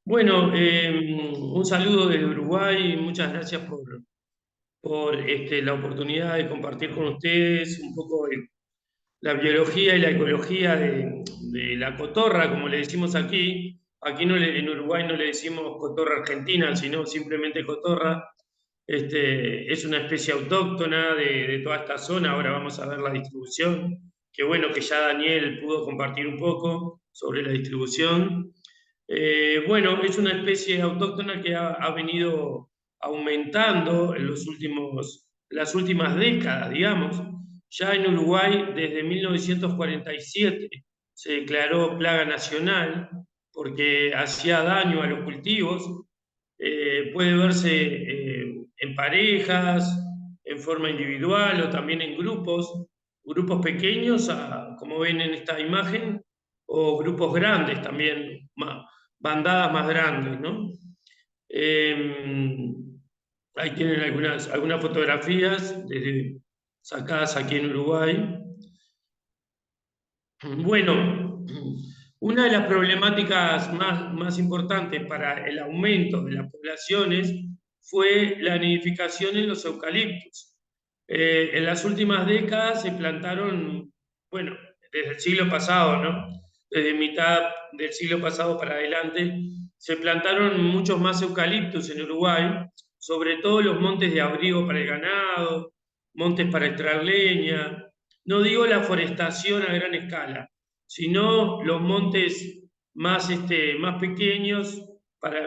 Bueno, un saludo desde Uruguay, muchas gracias por la oportunidad de compartir con ustedes un poco la biología y la ecología de la cotorra, como le decimos aquí. Aquí en Uruguay no le decimos cotorra argentina, sino simplemente cotorra. Es una especie autóctona de toda esta zona. Ahora vamos a ver la distribución. Qué bueno que ya Daniel pudo compartir un poco sobre la distribución. Bueno, es una especie autóctona que ha venido aumentando en las últimas décadas, digamos. Ya en Uruguay, desde 1947, se declaró plaga nacional porque hacía daño a los cultivos. Puede verse en parejas, en forma individual o también en grupos pequeños, como ven en esta imagen, o grupos grandes también, bandadas más grandes, ¿no? Eh, Ahí tienen algunas fotografías sacadas aquí en Uruguay. Bueno, una de las problemáticas más importantes para el aumento de las poblaciones fue la nidificación en los eucaliptos. En las últimas décadas se plantaron, bueno, desde el siglo pasado, ¿no? Desde mitad del siglo pasado para adelante, se plantaron muchos más eucaliptos en Uruguay, sobre todo los montes de abrigo para el ganado, montes para extraer leña. No digo la forestación a gran escala, sino los montes más pequeños,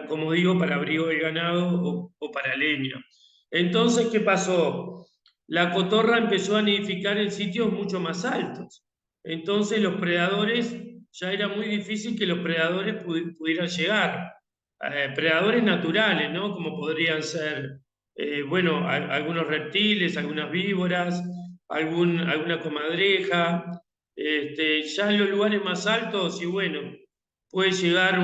como digo, para abrigo del ganado o para leña. Entonces, ¿qué pasó? La cotorra empezó a nidificar en sitios mucho más altos. Entonces, ya era muy difícil que los predadores pudieran llegar. Predadores naturales, ¿no? Como podrían ser, bueno, algunos reptiles, algunas víboras, alguna comadreja. Ya en los lugares más altos, y bueno, puede llegar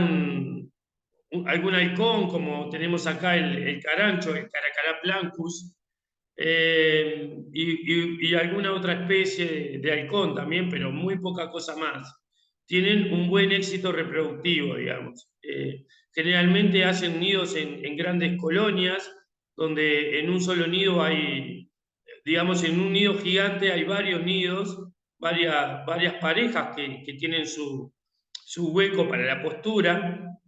algún halcón, como tenemos acá el carancho, el Caracara plancus, y alguna otra especie de halcón también, pero muy poca cosa más. Tienen un buen éxito reproductivo, digamos. Generalmente hacen nidos en grandes colonias, donde en un solo nido digamos, en un nido gigante hay varios nidos, varias parejas que tienen su hueco para la postura.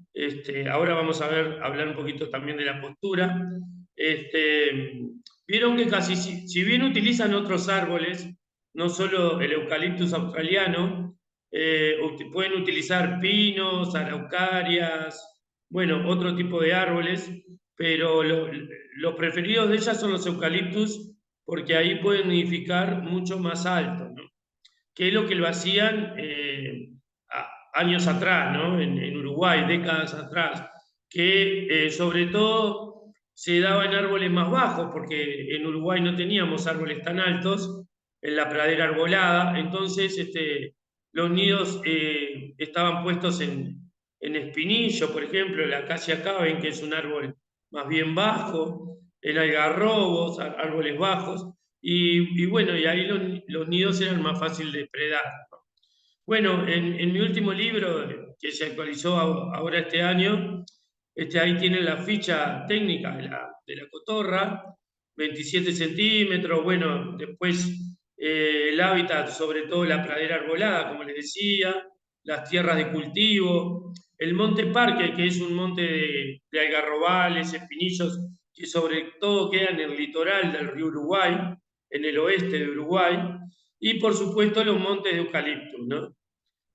Ahora vamos a hablar un poquito también de la postura. Este, Vieron que si bien utilizan otros árboles, no solo el eucaliptus australiano, pueden utilizar pinos, araucarias, bueno, otro tipo de árboles, pero los preferidos de ellas son los eucaliptus porque ahí pueden nidificar mucho más alto, ¿no? Que es lo que lo hacían años atrás, ¿no? En Uruguay, décadas atrás, que sobre todo se daba en árboles más bajos, porque en Uruguay no teníamos árboles tan altos, en la pradera arbolada, entonces los nidos estaban puestos en espinillo, por ejemplo, la acacia caben, que es un árbol más bien bajo, el algarrobos, árboles bajos, y bueno, y ahí los nidos eran más fáciles de predar. Bueno, en mi último libro, que se actualizó ahora este año, ahí tiene la ficha técnica de la cotorra, 27 centímetros, bueno, después el hábitat, sobre todo la pradera arbolada, como les decía, las tierras de cultivo, el monte parque, que es un monte de algarrobales, espinillos, que sobre todo queda en el litoral del río Uruguay, en el oeste de Uruguay, y por supuesto los montes de eucalipto, ¿no?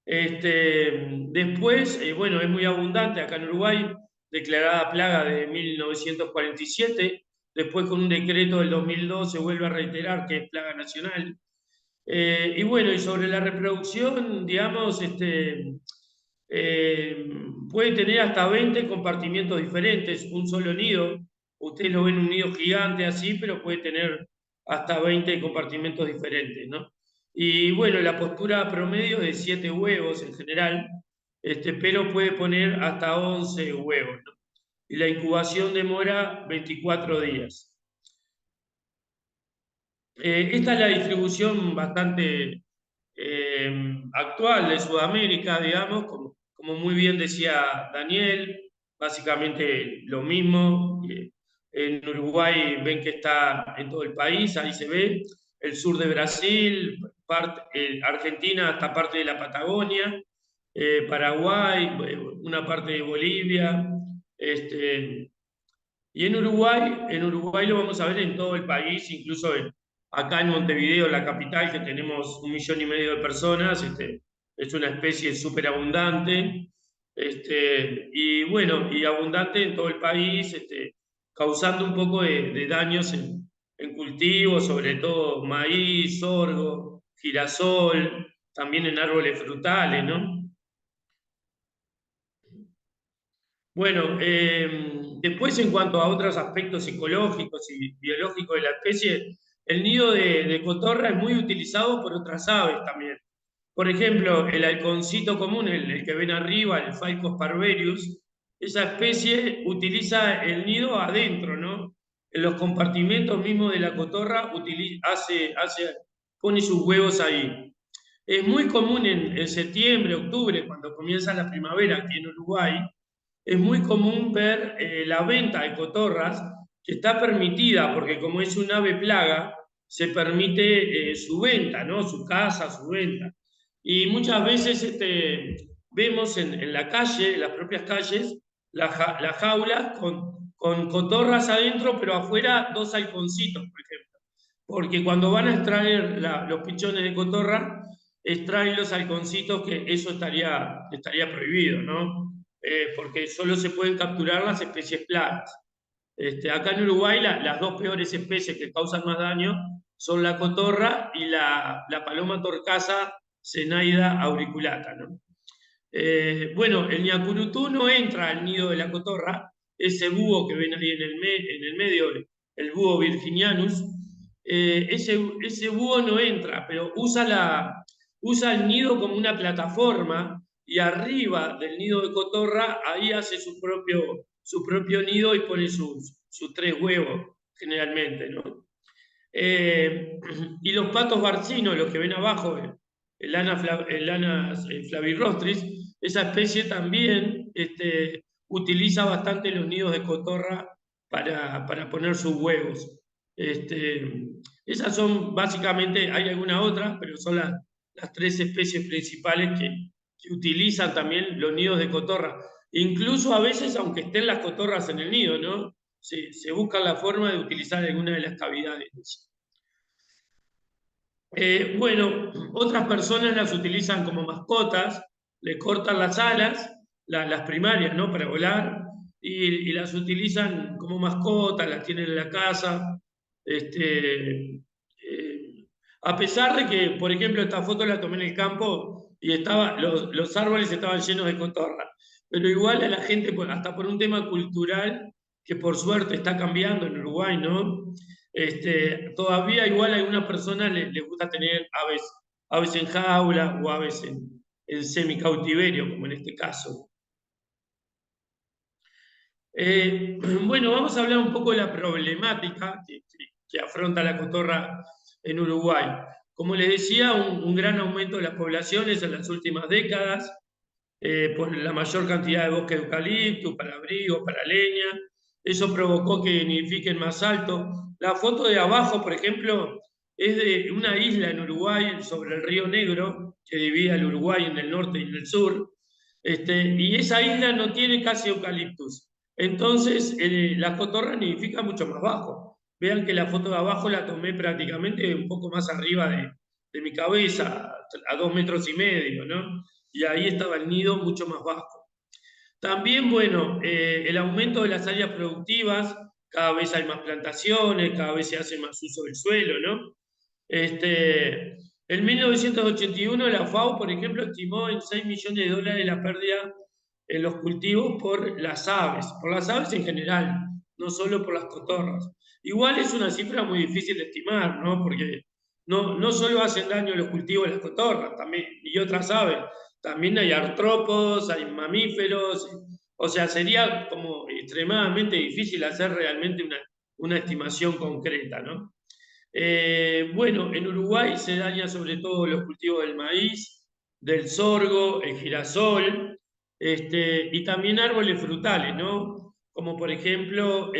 Después, bueno, es muy abundante acá en Uruguay, declarada plaga de 1947, después con un decreto del 2002 se vuelve a reiterar que es plaga nacional. Y bueno, y sobre la reproducción, digamos, eh, puede tener hasta 20 compartimientos diferentes, un solo nido. Ustedes lo ven un nido gigante así, pero puede tener hasta 20 compartimentos diferentes, ¿no? Y bueno, la postura promedio es de 7 huevos en general, pero puede poner hasta 11 huevos, ¿no? Y la incubación demora 24 días. Esta es la distribución bastante actual de Sudamérica, digamos, como muy bien decía Daniel. básicamente lo mismo. En Uruguay ven que está en todo el país, ahí se ve, el sur de Brasil, Argentina hasta parte de la Patagonia, Paraguay, una parte de Bolivia, este, y en Uruguay lo vamos a ver en todo el país, incluso acá en Montevideo, la capital, que tenemos 1,5 millones de personas, es una especie súper abundante, y bueno, y abundante en todo el país, causando un poco de daños en cultivos, sobre todo maíz, sorgo, girasol, también en árboles frutales, ¿no? Bueno, después en cuanto a otros aspectos psicológicos y biológicos de la especie, el nido de cotorra es muy utilizado por otras aves también. Por ejemplo, el halconcito común, el que ven arriba, el Phalcos parverius, esa especie utiliza el nido adentro, ¿no? En los compartimentos mismos de la cotorra pone sus huevos ahí. Es muy común en septiembre, octubre, cuando comienza la primavera aquí en Uruguay, es muy común ver la venta de cotorras, que está permitida, porque como es un ave plaga, se permite su venta, ¿no? Su caza, su venta. Y muchas veces vemos en la calle, en las propias calles, las jaulas con cotorras adentro, pero afuera dos halconcitos, por ejemplo. Porque cuando van a extraer los pichones de cotorra, extraen los halconcitos, que eso estaría prohibido, ¿no? Porque solo se pueden capturar las especies plagas. Acá en Uruguay las dos peores especies que causan más daño son la cotorra y la paloma torcaza Zenaida auriculata, ¿no? Bueno, el ñacurutú no entra al nido de la cotorra, ese búho que ven ahí en el medio, el búho virginianus, ese búho no entra, pero usa el nido como una plataforma, y arriba del nido de cotorra, ahí hace su propio nido y pone sus 3 huevos, generalmente, ¿no? Y los patos barcinos, los que ven abajo, el Lana flavirostris, esa especie también utiliza bastante los nidos de cotorra para poner sus huevos. Esas son básicamente, hay alguna otra, pero son las 3 especies principales que utilizan también los nidos de cotorra. Incluso a veces, aunque estén las cotorras en el nido, ¿no? Se busca la forma de utilizar alguna de las cavidades. Bueno, otras personas las utilizan como mascotas, le cortan las alas, las primarias, ¿no? Para volar, y las utilizan como mascotas, las tienen en la casa. Este, a pesar de que, por ejemplo, esta foto la tomé en el campo y los árboles estaban llenos de cotorra, pero igual a la gente, hasta por un tema cultural, que por suerte está cambiando en Uruguay, ¿no? Todavía igual a algunas personas les gusta tener aves en jaula o aves en semicautiverio, como en este caso. Bueno, vamos a hablar un poco de la problemática que afronta la cotorra en Uruguay. Como les decía, un gran aumento de las poblaciones en las últimas décadas, por la mayor cantidad de bosque de eucalipto, para abrigo, para leña. Eso provocó que nidifiquen más alto. La foto de abajo, por ejemplo, es de una isla en Uruguay, sobre el río Negro, que divide al Uruguay en el norte y en el sur. Y esa isla no tiene casi eucaliptus. Entonces, la cotorra nidifica mucho más bajo. Vean que la foto de abajo la tomé prácticamente un poco más arriba de mi cabeza, a 2,5 metros, ¿no? Y ahí estaba el nido mucho más bajo. También, bueno, el aumento de las áreas productivas, cada vez hay más plantaciones, cada vez se hace más uso del suelo, ¿no? En 1981 la FAO, por ejemplo, estimó en 6 millones de dólares la pérdida en los cultivos por las aves en general, no solo por las cotorras. Igual es una cifra muy difícil de estimar, ¿no? Porque no solo hacen daño los cultivos las cotorras, también, y otras aves, también hay artrópodos, hay mamíferos, o sea, sería como extremadamente difícil hacer realmente una estimación concreta, ¿no? Bueno, en Uruguay se daña sobre todo los cultivos del maíz, del sorgo, el girasol. Y también árboles frutales, ¿no? Como por ejemplo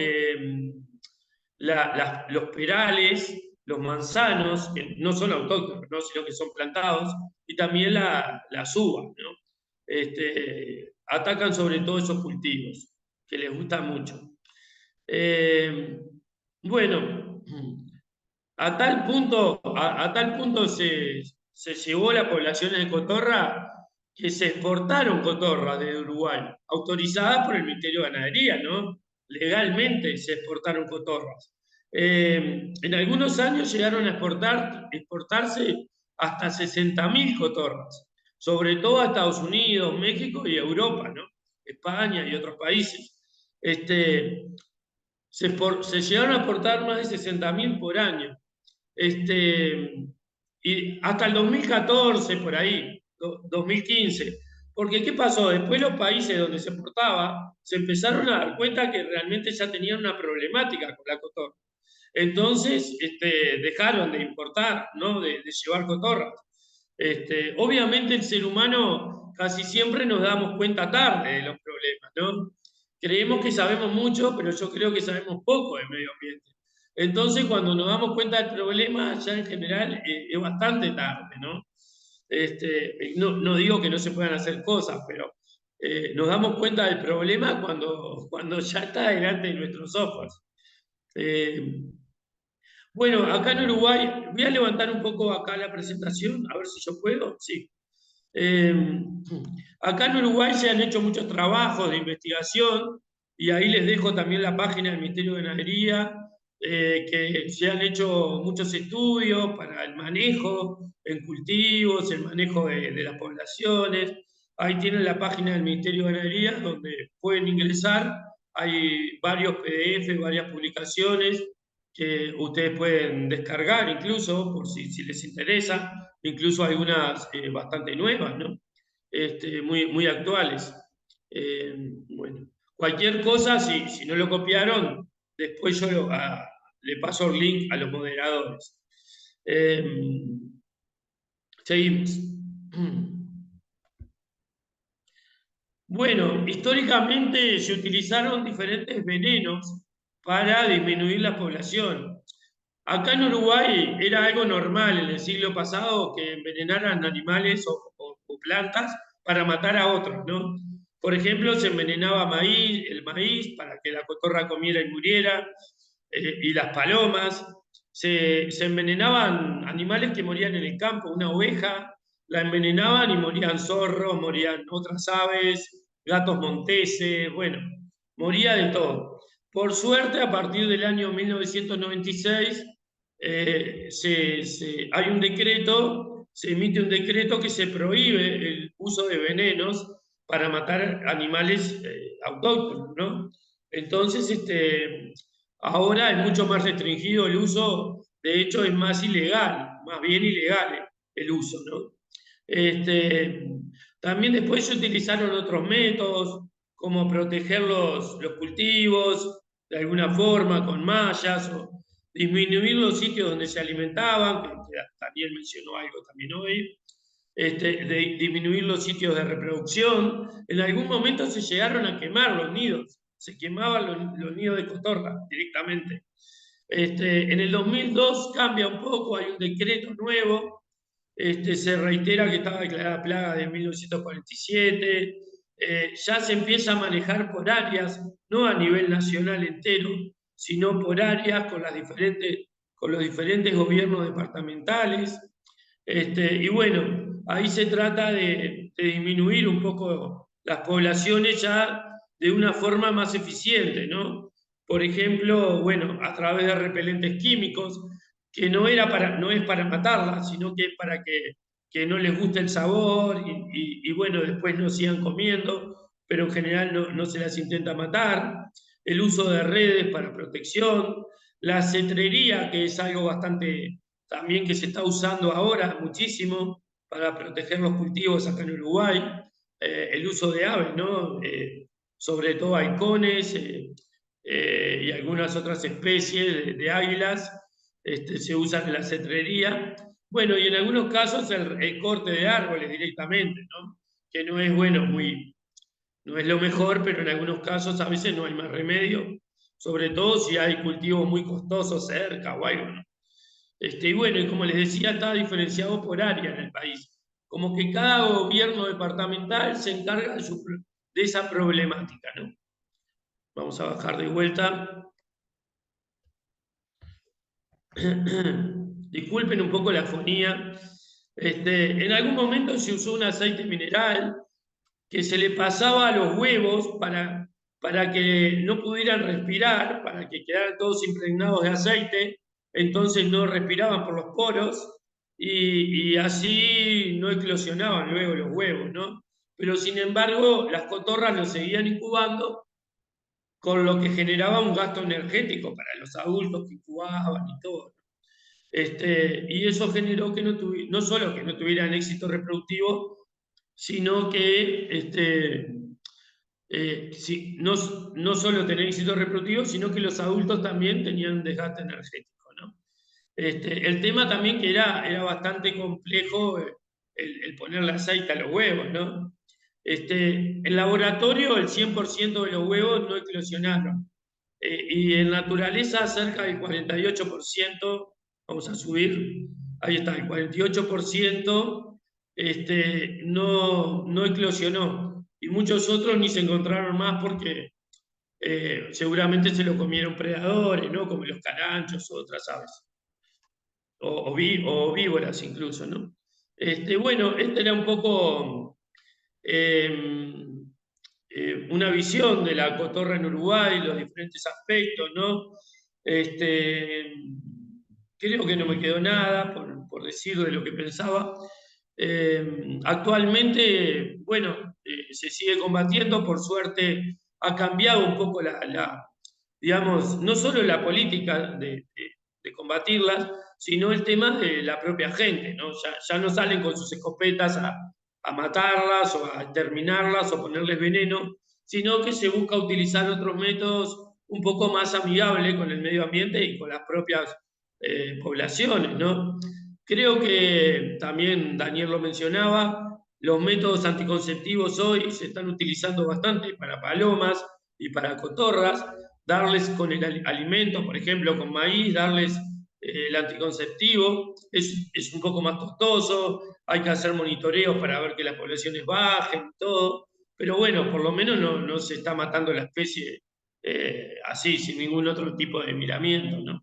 los perales, los manzanos, que no son autóctonos, ¿no? Sino que son plantados, y también las uvas, ¿no? Atacan sobre todo esos cultivos, que les gusta mucho. Eh, bueno, a tal punto se llevó la población de cotorra que se exportaron cotorras de Uruguay, autorizadas por el Ministerio de Ganadería, ¿no? Legalmente se exportaron cotorras. En algunos años llegaron a exportarse hasta 60.000 cotorras, sobre todo a Estados Unidos, México y Europa, ¿no? España y otros países. Se llegaron a exportar más de 60.000 por año. Y hasta el 2014, por ahí, 2015. Porque, ¿qué pasó? Después los países donde se exportaba se empezaron a dar cuenta que realmente ya tenían una problemática con la cotorra. Entonces, dejaron de importar, ¿no? De llevar cotorras. Obviamente el ser humano casi siempre nos damos cuenta tarde de los problemas, ¿no? Creemos que sabemos mucho, pero yo creo que sabemos poco del medio ambiente. Entonces, cuando nos damos cuenta del problema, ya en general es bastante tarde, ¿no? No digo que no se puedan hacer cosas, pero nos damos cuenta del problema cuando ya está delante de nuestros ojos. Eh, bueno, acá en Uruguay, voy a levantar un poco acá la presentación, a ver si yo puedo. Sí. Eh, Acá en Uruguay se han hecho muchos trabajos de investigación y ahí les dejo también la página del Ministerio de Ganadería, que se han hecho muchos estudios para el manejo en cultivos, el manejo de las poblaciones. Ahí tienen la página del Ministerio de Ganadería donde pueden ingresar. Hay varios PDF, varias publicaciones que ustedes pueden descargar incluso por si les interesa, incluso algunas bastante nuevas, ¿no? Muy actuales. Eh, bueno, cualquier cosa, si no lo copiaron, después yo le paso el link a los moderadores. Eh, Seguimos. Bueno, históricamente se utilizaron diferentes venenos para disminuir la población. Acá en Uruguay era algo normal en el siglo pasado que envenenaran animales o plantas para matar a otros, ¿no? Por ejemplo, se envenenaba el maíz para que la cotorra comiera y muriera, y las palomas. Se envenenaban animales que morían en el campo, una oveja, la envenenaban y morían zorros, morían otras aves, gatos monteses, bueno, moría de todo. Por suerte, a partir del año 1996, hay un decreto, se emite un decreto que se prohíbe el uso de venenos para matar animales autóctonos, ¿no? Entonces, ahora es mucho más restringido el uso, de hecho es más ilegal, más bien ilegal el uso, ¿no? También después se utilizaron otros métodos, como proteger los cultivos de alguna forma con mallas o disminuir los sitios donde se alimentaban, que Daniel mencionó algo también hoy, de disminuir los sitios de reproducción. En algún momento se llegaron a quemar los nidos, se quemaban los nidos de cotorra directamente. En el 2002 cambia un poco, hay un decreto nuevo, se reitera que estaba declarada plaga de 1947, ya se empieza a manejar por áreas, no a nivel nacional entero, sino por áreas con los diferentes gobiernos departamentales. Y bueno, ahí se trata de disminuir un poco las poblaciones ya de una forma más eficiente, ¿no? Por ejemplo, bueno, a través de repelentes químicos, que no es para matarlas, sino que es para que no les guste el sabor y bueno, después no sigan comiendo, pero en general no se las intenta matar. El uso de redes para protección, la cetrería, que es algo bastante también que se está usando ahora muchísimo para proteger los cultivos acá en Uruguay, el uso de aves, ¿no? Sobre todo halcones y algunas otras especies de águilas, se usan en la cetrería. Bueno, y en algunos casos el corte de árboles directamente, ¿no? Que no es bueno, No es lo mejor, pero en algunos casos a veces no hay más remedio, sobre todo si hay cultivos muy costosos cerca o algo, ¿no? Y bueno, y como les decía, está diferenciado por área en el país. Como que cada gobierno departamental se encarga de esa problemática, ¿no? Vamos a bajar de vuelta. Disculpen un poco la fonía. En algún momento se usó un aceite mineral que se le pasaba a los huevos para que no pudieran respirar, para que quedaran todos impregnados de aceite, entonces no respiraban por los poros y así no eclosionaban luego los huevos, ¿no? Pero sin embargo, las cotorras los seguían incubando, con lo que generaba un gasto energético para los adultos que incubaban y todo. Y eso generó que no solo que no tuvieran éxito reproductivo, sino que no solo tener éxito reproductivo, sino que los adultos también tenían un desgaste energético, ¿no? El tema también que era bastante complejo el ponerle aceite a los huevos, ¿no? En laboratorio el 100% de los huevos no eclosionaron. Y en naturaleza cerca del 48%, vamos a subir, ahí está, el 48% no eclosionó. Y muchos otros ni se encontraron más porque seguramente se lo comieron predadores, ¿no? Como los caranchos o otras aves, o víboras incluso, ¿no? Bueno, esta era un poco eh, una visión de la cotorra en Uruguay, los diferentes aspectos, ¿no? Este, Creo que no me quedó nada por decir de lo que pensaba. Actualmente, bueno, se sigue combatiendo, por suerte ha cambiado un poco digamos, no solo la política de combatirlas, sino el tema de la propia gente, ¿no? Ya no salen con sus escopetas a matarlas o a exterminarlas o ponerles veneno, sino que se busca utilizar otros métodos un poco más amigables con el medio ambiente y con las propias poblaciones, ¿no? Creo que también Daniel lo mencionaba, los métodos anticonceptivos hoy se están utilizando bastante para palomas y para cotorras, darles con el alimento, por ejemplo, con maíz, darles el anticonceptivo, es un poco más costoso, hay que hacer monitoreos para ver que las poblaciones bajen y todo, pero bueno, por lo menos no se está matando la especie así, sin ningún otro tipo de miramiento, ¿no?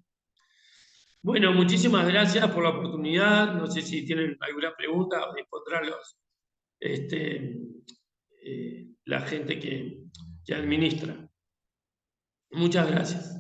Bueno, muchísimas gracias por la oportunidad. No sé si tienen alguna pregunta o dispondrán la gente que administra. Muchas gracias.